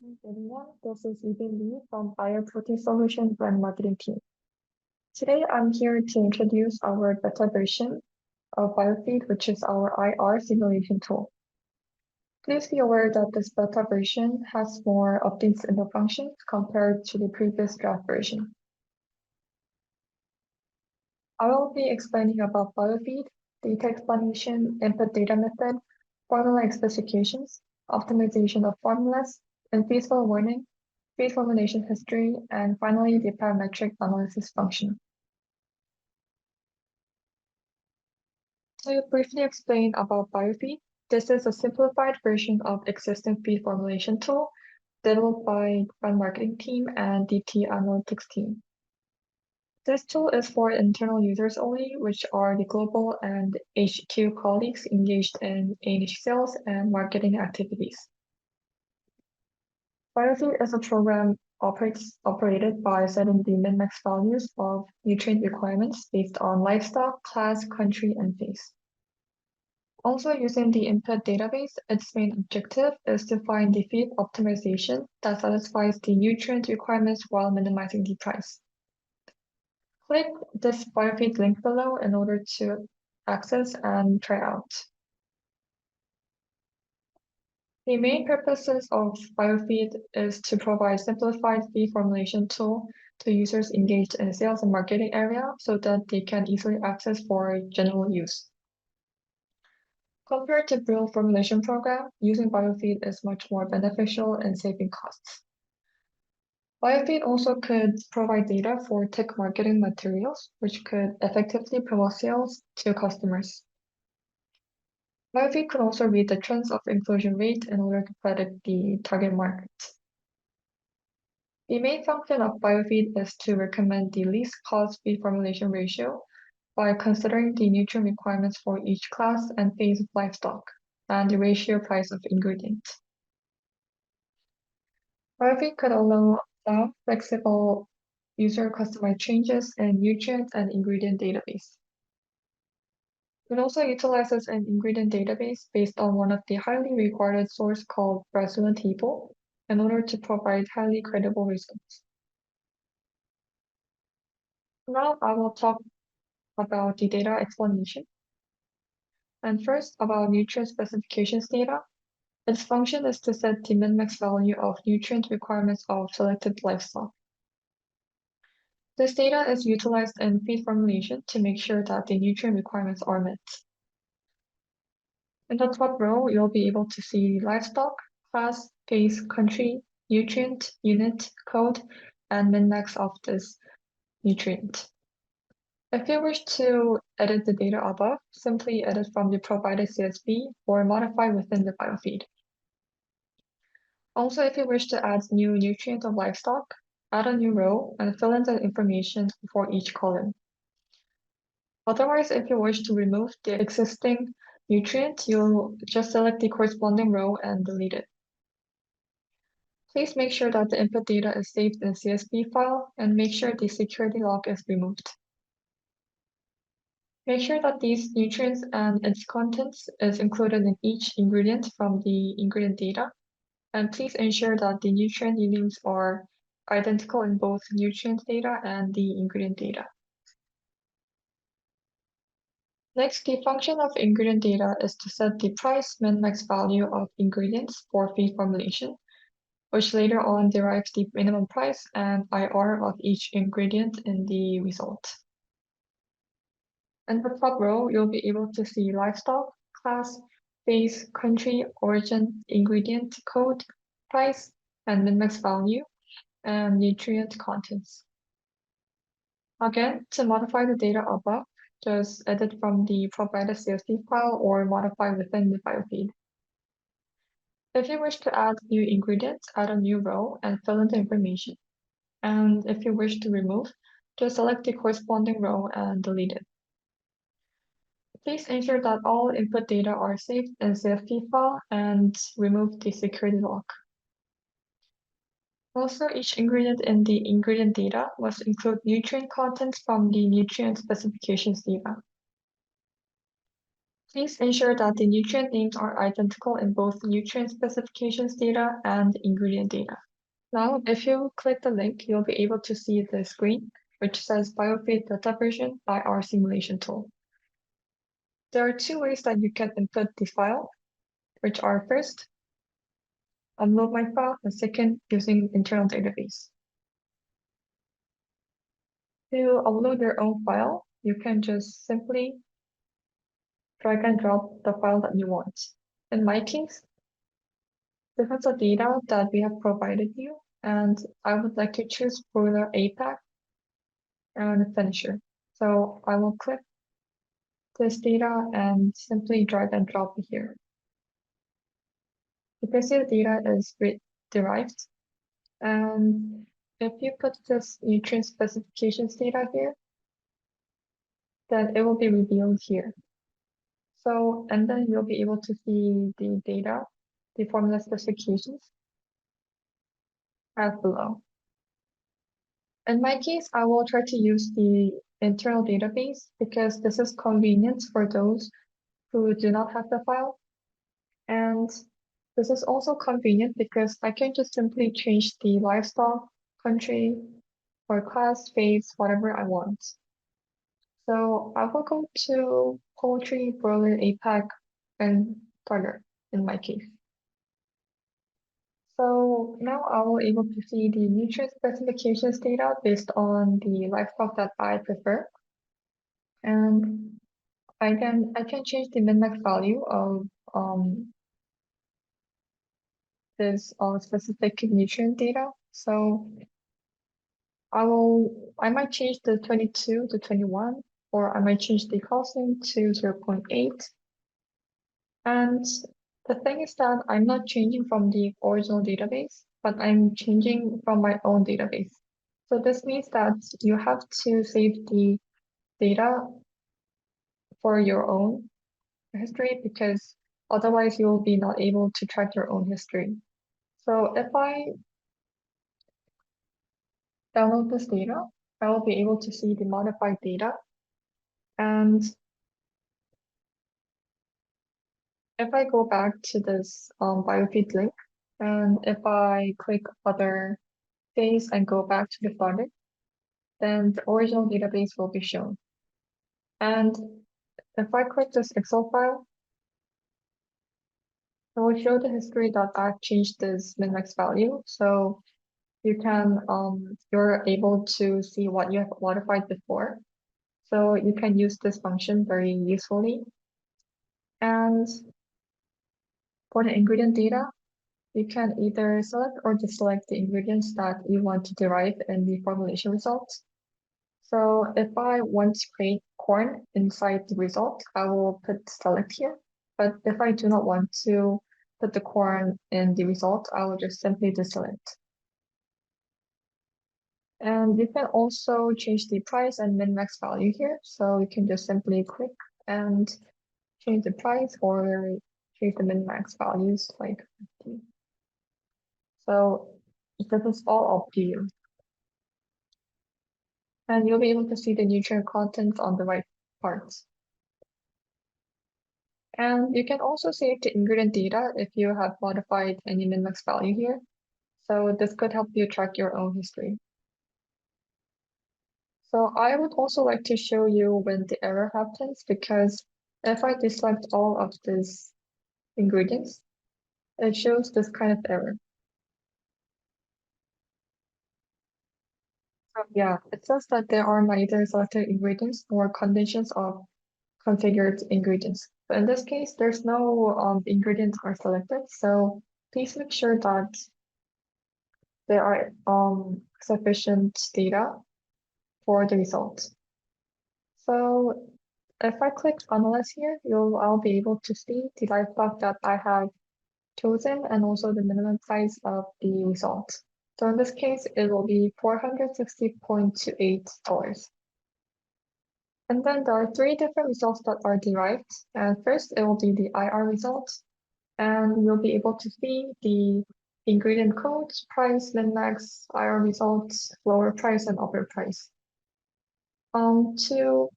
Hi everyone, this is Ethan Lee from Bioprotein Solutions Brand Marketing Team. Today I'm here to introduce our beta version of BioFeed, which is our IR simulation tool. Please be aware that this beta version has more updates in the functions compared to the previous draft version. I will be explaining about BioFeed, data explanation, input data method, formula specifications, optimization of formulas, and feasible warning, feed formulation history, and finally the parametric analysis function. To briefly explain about BioFeed, this is a simplified version of existing feed formulation tool developed by brand marketing team and DT analytics team. This tool is for internal users only, which are the global and HQ colleagues engaged in A&H sales and marketing activities. BioFeed is a program operated by setting the min-max values of nutrient requirements based on livestock, class, country, and phase. Also, using the input database, its main objective is to find the feed optimization that satisfies the nutrient requirements while minimizing the price. Click this BioFeed link below in order to access and try out. The main purposes of BioFeed is to provide simplified feed formulation tool to users engaged in the sales and marketing area so that they can easily access for general use. Compared to Brill formulation program, using BioFeed is much more beneficial in saving costs. BioFeed also could provide data for tech marketing materials, which could effectively promote sales to customers. BioFeed could also read the trends of inclusion rate in order to predict the target market. The main function of BioFeed is to recommend the least cost feed formulation ratio by considering the nutrient requirements for each class and phase of livestock, and the ratio price of ingredient. BioFeed could allow flexible user customized changes in nutrient and ingredient database. It also utilizes an ingredient database based on one of the highly regarded source called Brazilian table in order to provide highly credible results. Now I will talk about the data explanation. And first, about nutrient specifications data. Its function is to set the min-max value of nutrient requirements of selected livestock. This data is utilized in feed formulation to make sure that the nutrient requirements are met. In the top row, you'll be able to see livestock, class, phase, country, nutrient, unit, code, and min-max of this nutrient. If you wish to edit the data above, simply edit from the provided CSV or modify within the BioFeed. Also, if you wish to add new nutrient of livestock, add a new row and fill in the information for each column. Otherwise, if you wish to remove the existing nutrient, you'll just select the corresponding row and delete it. Please make sure that the input data is saved in a CSV file and make sure the security log is removed. Make sure that these nutrients and its contents is included in each ingredient from the ingredient data. And please ensure that the nutrient names are identical in both nutrient data and the ingredient data. Next, the function of ingredient data is to set the price min-max value of ingredients for feed formulation, which later on derives the minimum price and IR of each ingredient in the result. In the top row, you'll be able to see livestock, class, phase, country, origin, ingredient, code, price, and min-max value, and nutrient contents. Again, to modify the data above, just edit from the provided CSV file or modify within the BioFeed. If you wish to add new ingredients, add a new row and fill in the information. And if you wish to remove, just select the corresponding row and delete it. Please ensure that all input data are saved in CSV file and remove the security log. Also, each ingredient in the ingredient data must include nutrient contents from the nutrient specifications data. Please ensure that the nutrient names are identical in both nutrient specifications data and ingredient data. Now, if you click the link, you'll be able to see the screen, which says BIOFEED data version by our simulation tool. There are two ways that you can input the file, which are first, upload my file, and second, using internal database. To upload your own file, you can just simply drag and drop the file that you want. In my case, this is the data that we have provided you, and I would like to choose broiler APAC and finisher. So I will click this data and simply drag and drop it here. You can see the data is derived, and if you put this nutrient specifications data here, then it will be revealed here. So, and then you'll be able to see the data, the formula specifications as below. In my case, I will try to use the internal database because this is convenient for those who do not have the file. And this is also convenient because I can just simply change the livestock, country, or class, phase, whatever I want. So I will go to poultry, broiler, APAC, and starter in my case. So now I will able to see the nutrient specifications data based on the livestock that I prefer. And I can change the min-max value of this specific nutrient data. So I might change the 22 to 21, or I might change the calcium to 0.8. And the thing is that I'm not changing from the original database, but I'm changing from my own database. So this means that you have to save the data for your own history because otherwise you'll be not able to track your own history. So if I download this data, I will be able to see the modified data. And if I go back to this BioFeed link, and if I click other phase and go back to the project, then the original database will be shown. And if I click this Excel file, it will show the history that I've changed this min-max value. So you're able to see what you have modified before. So you can use this function very usefully. And for the ingredient data, you can either select or deselect the ingredients that you want to derive in the formulation results. So if I want to create corn inside the result, I will put select here. But if I do not want to put the corn in the result, I will just simply deselect. And you can also change the price and min-max value here. So you can just simply click and change the price or change the min-max values like 50. So this is all up to you. And you'll be able to see the nutrient content on the right parts. And you can also save the ingredient data if you have modified any min-max value here. So this could help you track your own history. So I would also like to show you when the error happens because if I deselect all of these ingredients, it shows this kind of error. So yeah, it says that there are neither selected ingredients nor conditions of configured ingredients. But in this case, there's no ingredients are selected. So please make sure that there are sufficient data for the results. So if I click analyze here, I'll be able to see the livestock that I have chosen and also the minimum price of the result. So in this case, it will be $460.28. And then there are three different results that are derived. And first, it will be the IR result, and you'll be able to see the ingredient codes, price, min-max, IR results, lower price, and upper price. To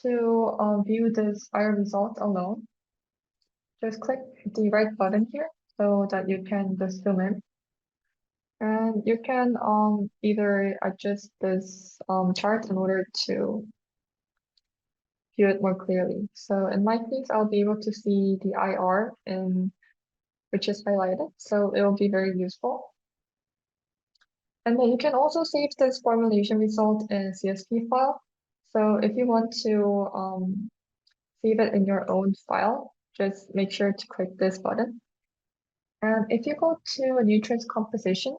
To view this IR result alone, just click the right button here so that you can just zoom in. And you can either adjust this chart in order to view it more clearly. So in my case, I'll be able to see the IR in which is highlighted, so it will be very useful. And then you can also save this formulation result in a CSV file. So if you want to save it in your own file, just make sure to click this button. And if you go to a nutrients composition,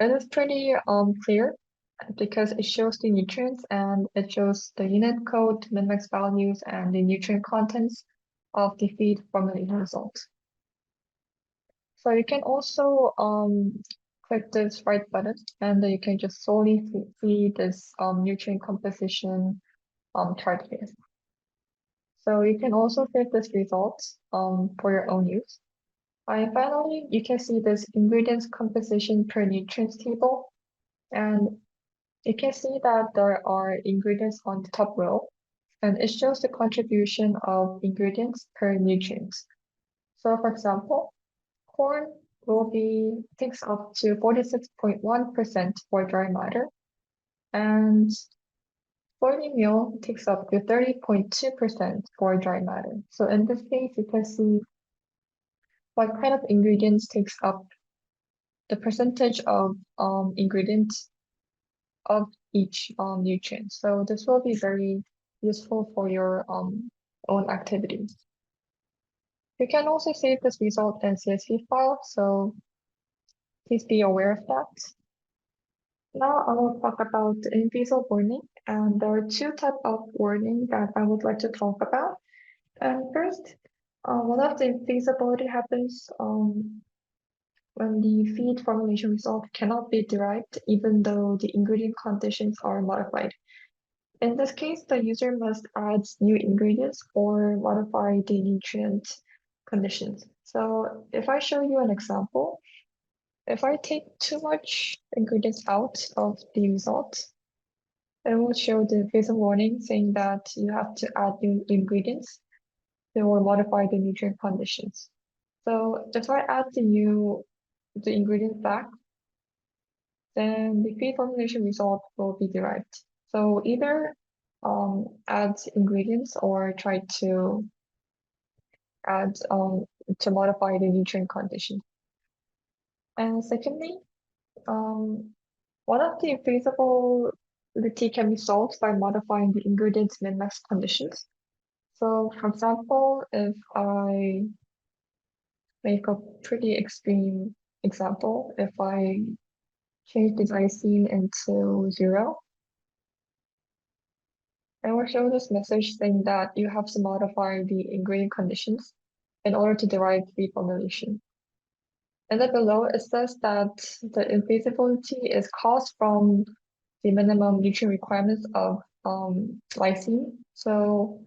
it is pretty clear because it shows the nutrients and it shows the unit code, min-max values, and the nutrient contents of the feed formulation result. So you can also click this right button and then you can just solely see this nutrient composition chart here. So you can also save this result for your own use. And finally, you can see this ingredients composition per nutrients table. And you can see that there are ingredients on the top row, and it shows the contribution of ingredients per nutrients. So for example, corn takes up to 46.1% for dry matter, and soybean meal takes up to 30.2% for dry matter. So in this case, you can see what kind of ingredients takes up the percentage of ingredients of each nutrient. So this will be very useful for your own activities. You can also save this result in CSV file, so please be aware of that. Now I will talk about invisible warning, and there are two types of warning that I would like to talk about. And first, one of the infeasibility happens when the feed formulation result cannot be derived even though the ingredient conditions are modified. In this case, the user must add new ingredients or modify the nutrient conditions. So if I show you an example, if I take too much ingredients out of the result, it will show the visual warning saying that you have to add new ingredients or modify the nutrient conditions. So if I add the ingredients back, then the feed formulation result will be derived. So either add ingredients or try to add to modify the nutrient condition. And secondly, one of the feasibility can be solved by modifying the ingredients min-max conditions. So for example, if I make a pretty extreme example, if I change the glycine into 0, I will show this message saying that you have to modify the ingredient conditions in order to derive the formulation. And then below it says that the infeasibility is caused from the minimum nutrient requirements of lysine. So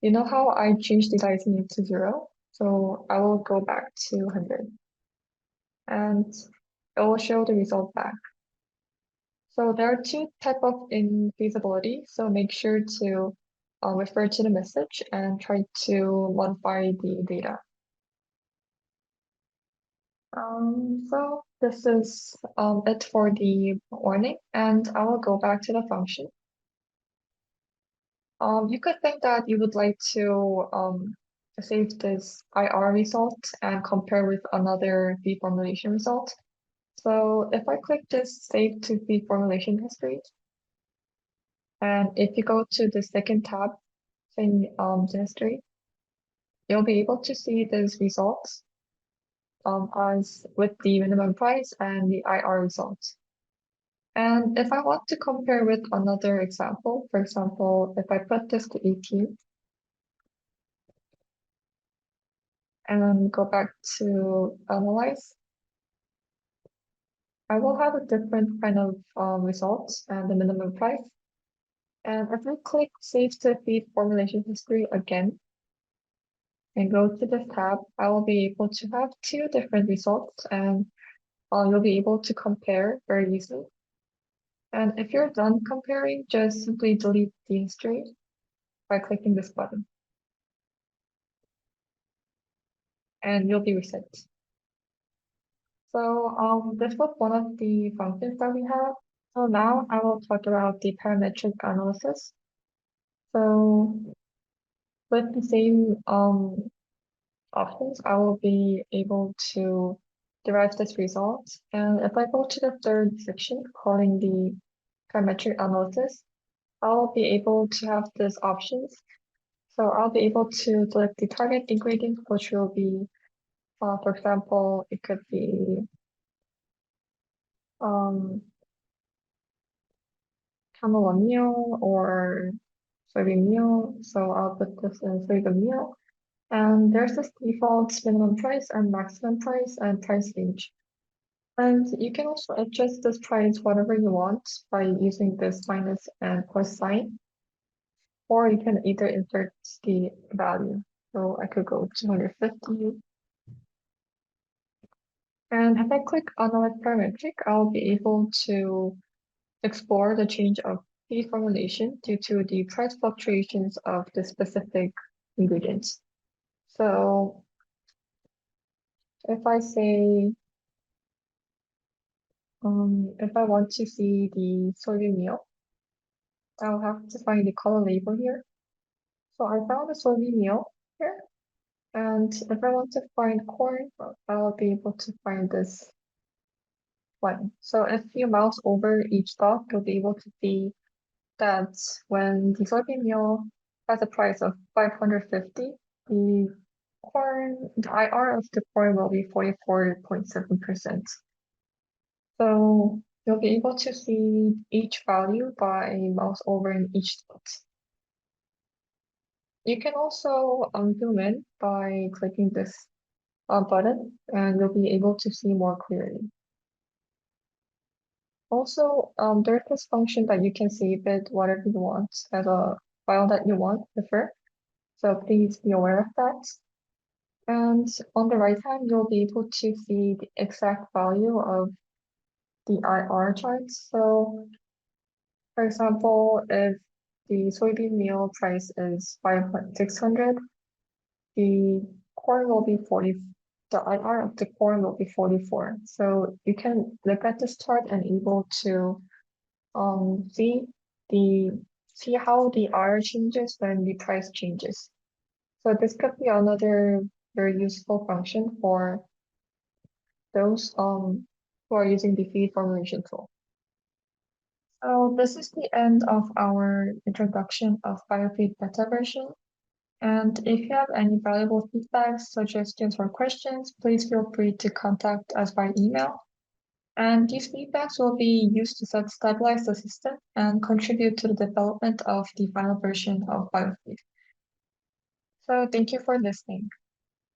you know how I changed the lysine into 0? So I will go back to 100 and it will show the result back. So there are two types of infeasibility. So make sure to refer to the message and try to modify the data. So this is it for the warning, and I will go back to the function. You could think that you would like to save this IR result and compare with another feed formulation result. So if I click this save to feed formulation history, and if you go to the second tab in the history, you'll be able to see these results as with the minimum price and the IR results. And if I want to compare with another example, for example, if I put this to 18 and go back to analyze, I will have a different kind of results and the minimum price. And if I click Save to Feed Formulation History again and go to this tab, I will be able to have two different results and you'll be able to compare very easily. And if you're done comparing, just simply delete the history by clicking this button, and you'll be reset. So this was one of the functions that we have. So now I will talk about the parametric analysis. So with the same options, I will be able to derive this result. And if I go to the third section, calling the parametric analysis, I'll be able to have these options. So I'll be able to select the target ingredient, which will be, for example, it could be canola meal or soybean meal. So I'll put this in soybean meal. And there's this default minimum price and maximum price and price range. And you can also adjust this price whatever you want by using this minus and plus sign, or you can either insert the value. So I could go 250. And if I click Analyze Parametric, I'll be able to explore the change of feed formulation due to the price fluctuations of the specific ingredients. So if I say, if I want to see the soybean meal, I'll have to find the color label here. So I found the soybean meal here. And if I want to find corn, I'll be able to find this one. So if you mouse over each stock, you'll be able to see that when the soybean meal has a price of 550, the IR of the corn will be 44.7%. So you'll be able to see each value by mouse over in each spot. You can also zoom in by clicking this button, and you'll be able to see more clearly. Also, there's this function that you can save it whatever you want as a file that you want, prefer. So please be aware of that. And on the right hand, you'll be able to see the exact value of the IR charts. So for example, if the soybean meal price is 600, the corn will be 40, the IR of the corn will be 44. So you can look at this chart and able to see how the IR changes when the price changes. So this could be another very useful function for those who are using the feed formulation tool. So this is the end of our introduction of BIOFEED beta version. And if you have any valuable feedback, suggestions, or questions, please feel free to contact us by email. And these feedbacks will be used to stabilize the system and contribute to the development of the final version of BIOFEED. So thank you for listening.